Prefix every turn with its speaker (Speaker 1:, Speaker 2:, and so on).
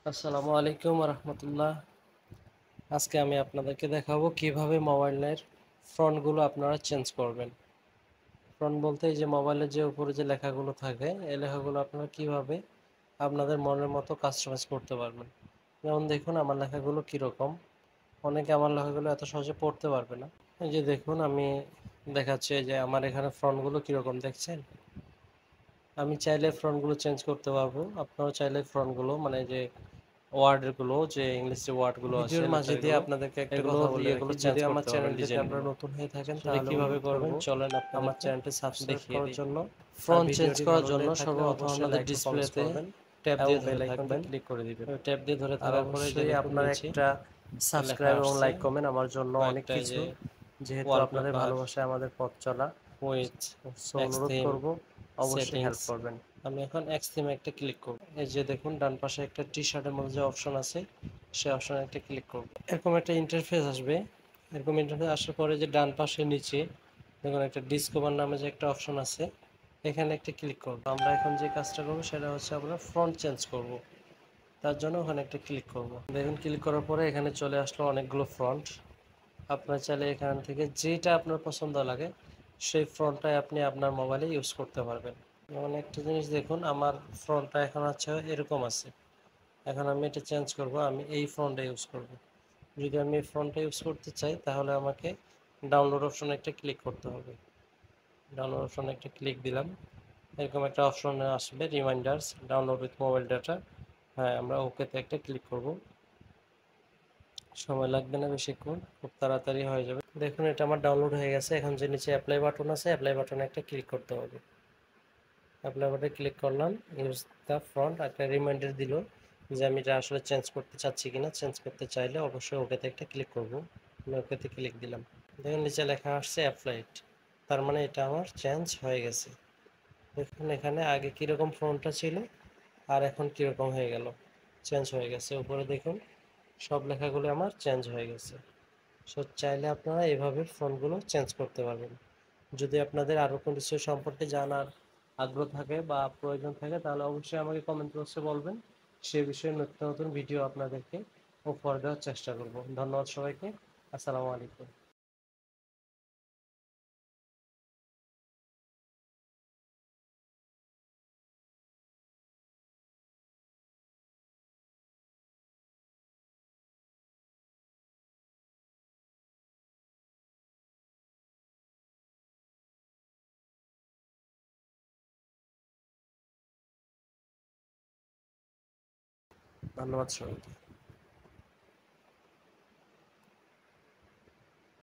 Speaker 1: আসসালামু আলাইকুম রহমতুল্লাহ। আজকে আমি আপনাদেরকে দেখাবো কিভাবে মোবাইলের ফন্টগুলো আপনারা চেঞ্জ করবেন। ফন্ট বলতে এই যে মোবাইলের যে উপরে যে লেখাগুলো থাকে এই লেখাগুলো আপনারা কিভাবে আপনাদের মনের মতো কাস্টমাইজ করতে পারবেন। যেমন দেখুন আমার লেখাগুলো কীরকম, অনেকে আমার লেখাগুলো এত সহজে পড়তে পারবে না। এই যে দেখুন আমি দেখাচ্ছি যে আমার এখানে ফন্টগুলো কীরকম দেখছেন। আমি চাইলে ফন্টগুলো চেঞ্জ করতে পারবো, আপনারাও চাইলে ফন্টগুলো মানে যে ওয়ার্ডগুলো যে ইংলিশে ওয়ার্ডগুলো আছে ভিডিওর মাঝে দিয়ে আপনাদেরকে একটা কথা বলে রাখি, যদি আমার চ্যানেলটিতে আপনারা নতুন হয়ে থাকেন তাহলে কিভাবে করবেন চলেন আমার চ্যানেলটি সাবস্ক্রাইব করার জন্য ফন্ট চেঞ্জ করার জন্য সর্বপ্রথম আমাদের ডিসপ্লেতে ট্যাব দিয়ে ধরে থাকবেন, ক্লিক করে দিবেন। ট্যাব দিয়ে ধরে থাকার পরে যে আপনারা একটা সাবস্ক্রাইব এবং লাইক কমেন্ট আমার জন্য অনেক কিছু, যেহেতু আপনাদের ভালোবাসায় আমাদের পথ চলা, উইথ অনুরোধ করব অবশ্যই হেল্প করবেন। আমি এখন এক্স থিমে একটা ক্লিক করব। এই যে দেখুন ডান পাশে একটা টি শার্টের মধ্যে যে অপশন আছে সেই অপশনে একটা ক্লিক করব। এরকম একটা ইন্টারফেস আসবে। এরকম ইন্টারফেস আসার পরে যে ডান পাশে নিচে দেখুন একটা ডিসকভার নামে যে একটা অপশন আছে, এখানে একটা ক্লিক করব। আমরা এখন যে কাজটা করব সেটা হচ্ছে আমরা ফন্ট চেঞ্জ করব, তার জন্য ওখানে একটা ক্লিক করব। দেখুন ক্লিক করার পরে এখানে চলে আসলো অনেকগুলো ফন্ট। আপনার চাইলে এখান থেকে যেটা আপনার পছন্দ লাগে সেই ফন্টটাই আপনি আপনার মোবাইলে ইউজ করতে পারবেন। যেমন একটা জিনিস দেখুন আমার ফন্টটা এখন আছে এরকম আছে, এখন আমি এটা চেঞ্জ করব, আমি এই ফন্টটা ইউজ করব। যদি আমি এই ফন্টটা ইউজ করতে চাই তাহলে আমাকে ডাউনলোড অপশনে একটা ক্লিক করতে হবে। ডাউনলোড অপশনে একটা ক্লিক দিলাম, এরকম একটা অপশন আসবে reminders download with mobile data. হ্যাঁ, আমরা ওকেতে একটা ক্লিক করব। সময় লাগবে না বেশিক্ষণ, খুব তাড়াতাড়ি হয়ে যাবে। দেখুন এটা আমার ডাউনলোড হয়ে গেছে। এখন যে নিচে অ্যাপ্লাই বাটন আছে অ্যাপ্লাই বাটনে একটা ক্লিক করতে হবে। অ্যাপ্লাই বাটনে ক্লিক করলাম, ইউজ দ্য ফন্ট একটা রিমাইন্ডার দিল যে আমি এটা আসলে চেঞ্জ করতে চাচ্ছি কিনা। চেঞ্জ করতে চাইলে অবশ্যই ওকেতে একটা ক্লিক করব। আমি ওকেতে ক্লিক দিলাম, দেখুন নিচে লেখা আসছে অ্যাপ্লাইড, তার মানে এটা আমার চেঞ্জ হয়ে গেছে। দেখুন এখানে আগে কীরকম ফন্টটা ছিল আর এখন কীরকম হয়ে গেল, চেঞ্জ হয়ে গেছে। উপরে দেখুন সব লেখাগুলো আমার চেঞ্জ হয়ে গেছে। সো চাইলে আপনারা এভাবে ফন্টগুলো চেঞ্জ করতে পারবেন। যদি আপনাদের আরও কোনো কিছু সম্পর্কে জানার আগ্রহ থাকে বা প্রয়োজন থাকে তাহলে অবশ্যই আমাকে কমেন্ট বক্সে বলবেন, সে বিষয়ে নতুন নতুন ভিডিও আপনাদেরকে উপহার দেওয়ার চেষ্টা করব। ধন্যবাদ সবাইকে। আসসালামু আলাইকুম। ধন্যবাদ সবাইকে।